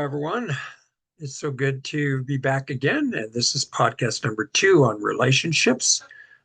Everyone. It's so good to be back again. And this is podcast number 2 on relationships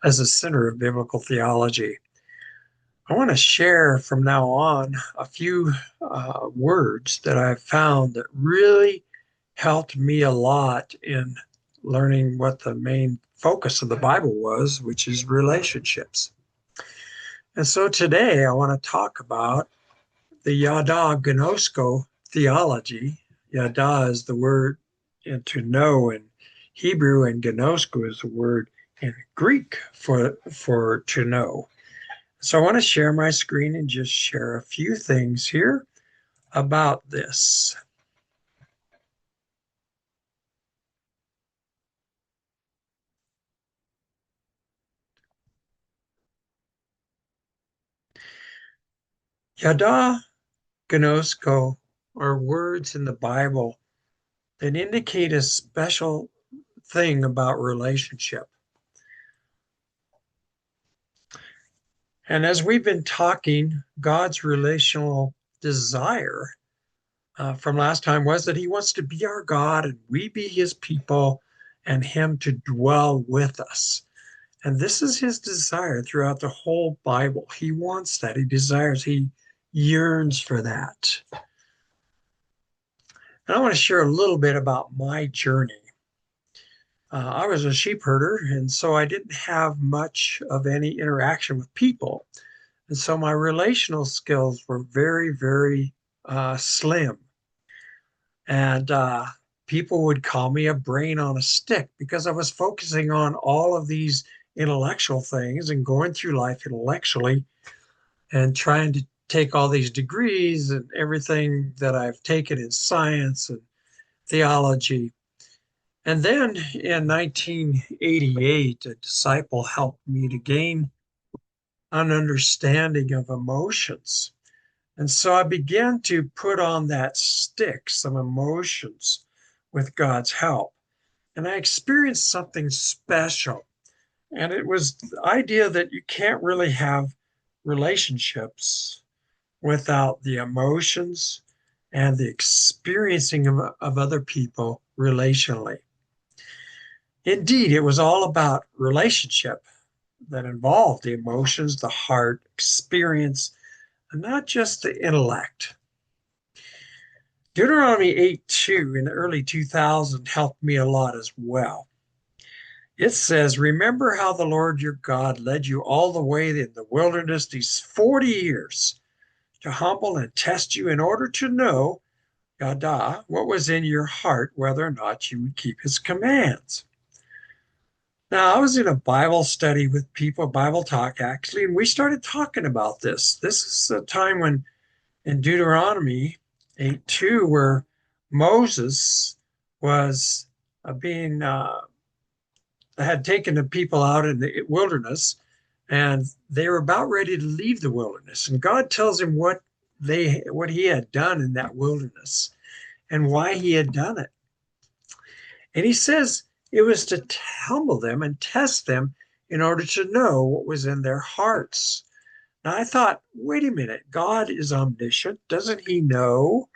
as a center of biblical theology. I want to share from now on a few words that I've found that really helped me a lot in learning what the main focus of the Bible was, which is relationships. And so today I want to talk about the Yada Gnosko theology. Yada is the word to know in Hebrew, and Gnosko is the word in Greek for to know. So I want to share my screen and just share a few things here about this. Yada Gnosko are words in the Bible that indicate a special thing about relationship. And as we've been talking, God's relational desire from last time was that he wants to be our God and we be his people and him to dwell with us. And this is his desire throughout the whole Bible. He wants that. He desires, he yearns for that. And I want to share a little bit about my journey. I was a sheep herder, and so I didn't have much of any interaction with people. And so my relational skills were very, very slim. And people would call me a brain on a stick because I was focusing on all of these intellectual things and going through life intellectually and trying to take all these degrees and everything that I've taken in science and theology. And then in 1988, a disciple helped me to gain an understanding of emotions. And so I began to put on that stick, some emotions with God's help. And I experienced something special. And it was the idea that you can't really have relationships without the emotions and the experiencing of other people relationally. Indeed, it was all about relationship that involved the emotions, the heart, experience, and not just the intellect. Deuteronomy 8:2 in the early 2000s helped me a lot as well. It says, remember how the Lord your God led you all the way in the wilderness these 40 years to humble and test you in order to know, Yada, what was in your heart, whether or not you would keep his commands. Now, I was in a Bible study with people, Bible talk actually, and we started talking about this. This is a time when in Deuteronomy 8:2, where Moses was being had taken the people out in the wilderness, and they were about ready to leave the wilderness. And God tells him what he had done in that wilderness and why he had done it. And he says it was to humble them and test them in order to know what was in their hearts. Now I thought, wait a minute, God is omniscient. Doesn't he know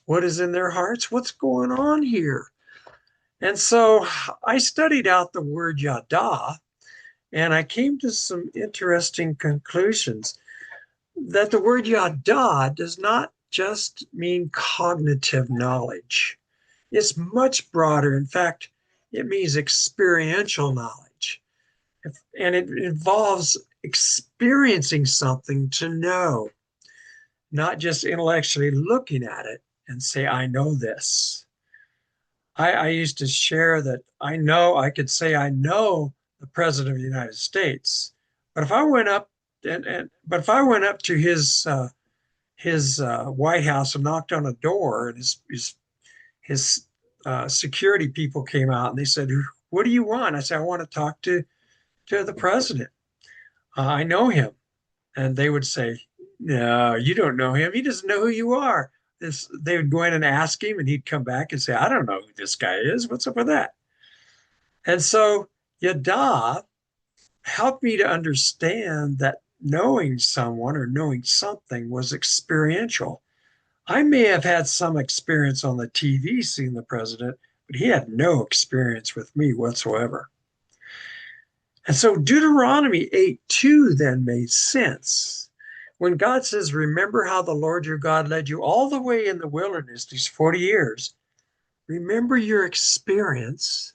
what is in their hearts? What's going on here? And so I studied out the word yada, and I came to some interesting conclusions that the word yada does not just mean cognitive knowledge. It's much broader. In fact, it means experiential knowledge. And it involves experiencing something to know, not just intellectually looking at it and say, I know this. I used to share that I could say I know the President of the United States, but if I went up but if I went up to his White House and knocked on a door, and his security people came out and they said, "What do you want?" I said, "I want to talk to the president. I know him." And they would say, "No, you don't know him. He doesn't know who you are." They would go in and ask him, and he'd come back and say, "I don't know who this guy is. What's up with that?" And so Yada helped me to understand that knowing someone or knowing something was experiential. I may have had some experience on the TV seeing the president, but he had no experience with me whatsoever. And so Deuteronomy 8:2 then made sense. When God says, remember how the Lord your God led you all the way in the wilderness these 40 years, remember your experience,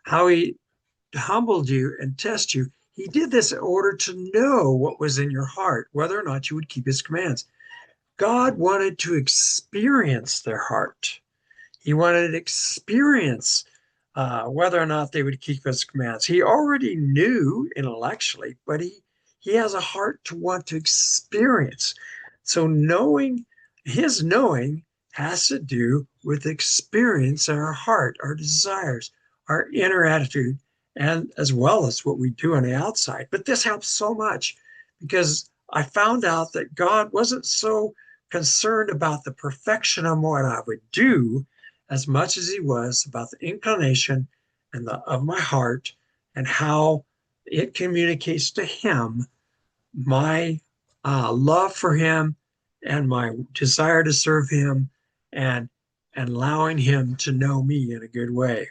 how he humbled you and tested you. He did this in order to know what was in your heart, whether or not you would keep his commands. God wanted to experience their heart. He wanted to experience whether or not they would keep his commands. He already knew intellectually, but he has a heart to want to experience. So knowing, his knowing has to do with experience in our heart, our desires, our inner attitude, and as well as what we do on the outside. But this helps so much because I found out that God wasn't so concerned about the perfection of what I would do as much as he was about the inclination and of my heart and how it communicates to him my love for him and my desire to serve him and allowing him to know me in a good way.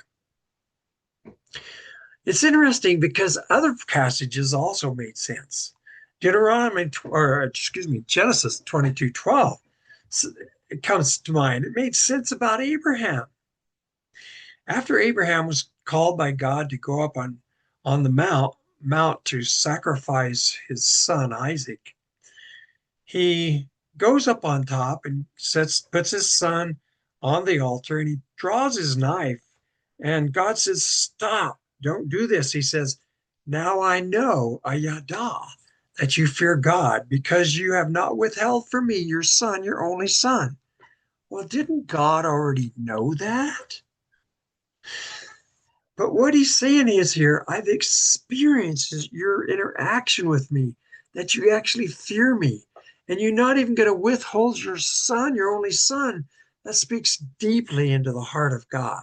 It's interesting because other passages also made sense. Genesis 22:12, it comes to mind. It made sense about Abraham. After Abraham was called by God to go up on the mount to sacrifice his son Isaac, he goes up on top and puts his son on the altar, and he draws his knife, and God says, stop, don't do this. He says, now I know, Ayada, that you fear God because you have not withheld from me your son, your only son. Well, didn't God already know that? But what he's saying is here, I've experienced your interaction with me, that you actually fear me, and you're not even going to withhold your son, your only son. That speaks deeply into the heart of God.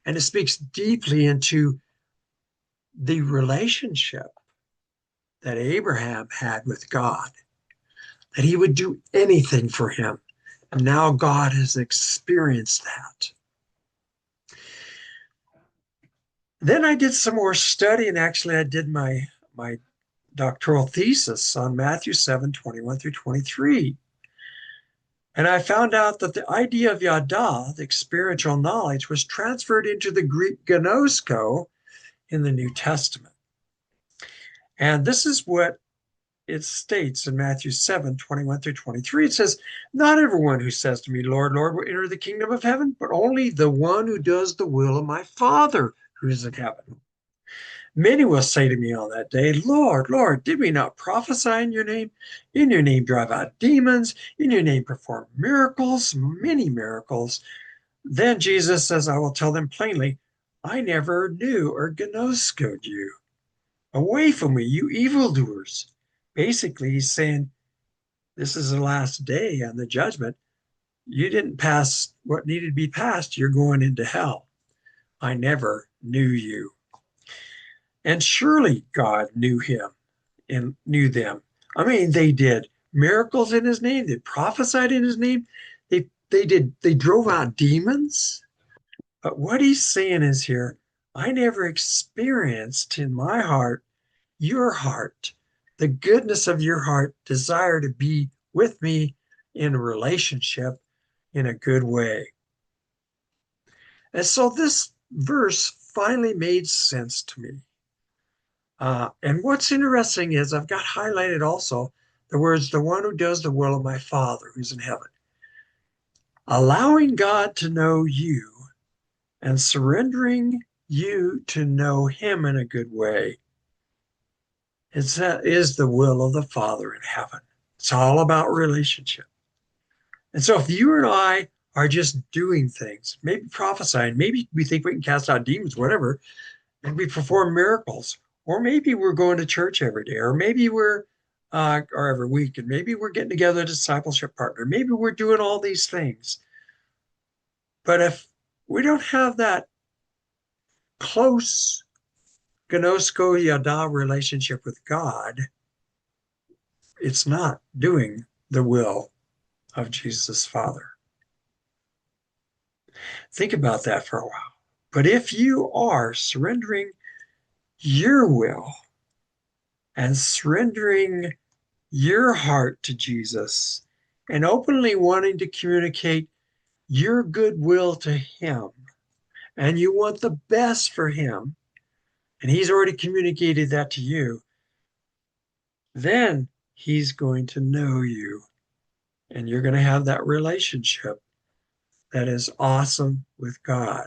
And it speaks deeply into the relationship that Abraham had with God, that he would do anything for him. And now God has experienced that. Then I did some more study, and actually I did my doctoral thesis on Matthew 7:21 through 23. And I found out that the idea of yada, the experiential knowledge, was transferred into the Greek gnosko in the New Testament. And this is what it states in Matthew 7:21 through 23. It says, not everyone who says to me, Lord, Lord, will enter the kingdom of heaven, but only the one who does the will of my Father who is in heaven. Many will say to me on that day, Lord, Lord, did we not prophesy in your name? In your name drive out demons, in your name perform miracles, many miracles. Then Jesus says, I will tell them plainly, I never knew or gnoskoed you. Away from me, you evildoers. Basically, he's saying, this is the last day on the judgment. You didn't pass what needed to be passed. You're going into hell. I never knew you. And surely God knew him and knew them. I mean, they did miracles in his name. They prophesied in his name. They drove out demons. But what he's saying is here, I never experienced in my heart, your heart, the goodness of your heart, desire to be with me in a relationship in a good way. And so this verse finally made sense to me. And what's interesting is I've got highlighted also the words, the one who does the will of my Father who's in heaven. Allowing God to know you and surrendering you to know him in a good way is the will of the Father in heaven. It's all about relationship. And so if you and I are just doing things, maybe prophesying, maybe we think we can cast out demons, whatever, and we perform miracles, or maybe we're going to church every day, or maybe we're or every week, and maybe we're getting together a discipleship partner, maybe we're doing all these things. But if we don't have that close gnosko yada relationship with God, it's not doing the will of Jesus Father. Think about that for a while. But if you are surrendering your will and surrendering your heart to Jesus and openly wanting to communicate your goodwill to Him, and you want the best for Him, and He's already communicated that to you, then He's going to know you, and you're going to have that relationship that is awesome with God.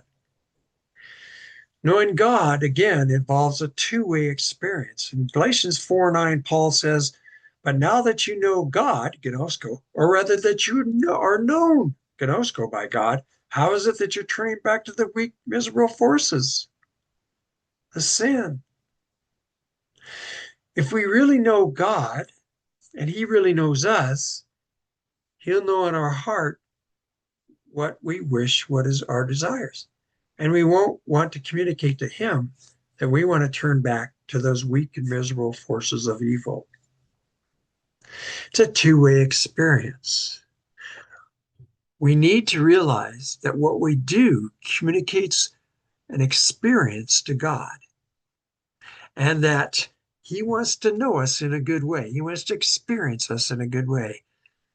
Knowing God, again, involves a two-way experience. In Galatians 4:9, Paul says, but now that you know God, gnosko, or rather that you are known, gnosko, by God, how is it that you're turning back to the weak, miserable forces, the sin? If we really know God and He really knows us, He'll know in our heart what we wish, what is our desires. And we won't want to communicate to Him that we want to turn back to those weak and miserable forces of evil. It's a two-way experience. We need to realize that what we do communicates an experience to God, and that He wants to know us in a good way. He wants to experience us in a good way.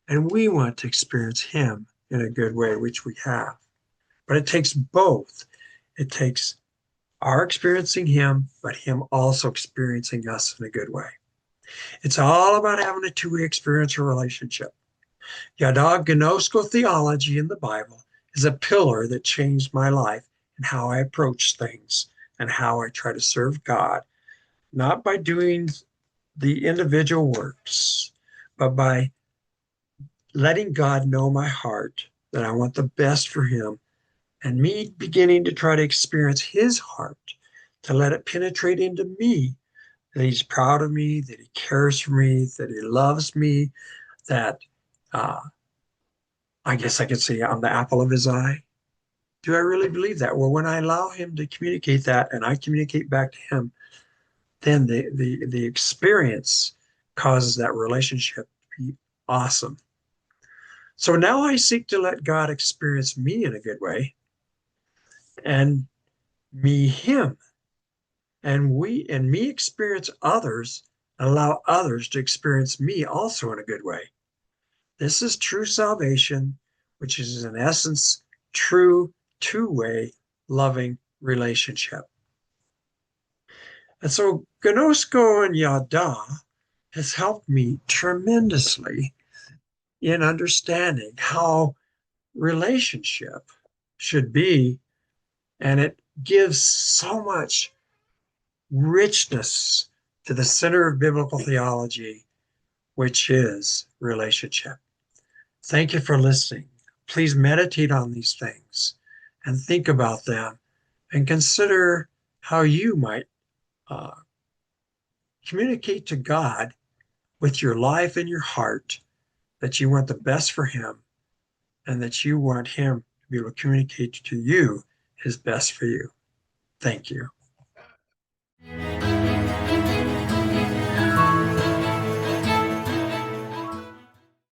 And we want to experience Him in a good way, which we have. But it takes both. It takes our experiencing Him, but Him also experiencing us in a good way. It's all about having a two-way experiential relationship. Yada Gnosko theology in the Bible is a pillar that changed my life and how I approach things and how I try to serve God, not by doing the individual works, but by letting God know my heart, that I want the best for Him, and me beginning to try to experience His heart, to let it penetrate into me, that He's proud of me, that He cares for me, that He loves me, that uh, I guess I could say I'm the apple of His eye. Do I really believe that? Well, when I allow Him to communicate that and I communicate back to Him, then the experience causes that relationship to be awesome. So now I seek to let God experience me in a good way, and me Him, and me experience others, and allow others to experience me also in a good way. This is true salvation, which is in essence true two-way loving relationship. And so Gnosko and Yada has helped me tremendously in understanding how relationship should be, and it gives so much richness to the center of biblical theology, which is relationship. Thank you for listening. Please meditate on these things and think about them and consider how you might uh, communicate to God with your life and your heart that you want the best for Him and that you want Him to be able to communicate to you His best for you. Thank you.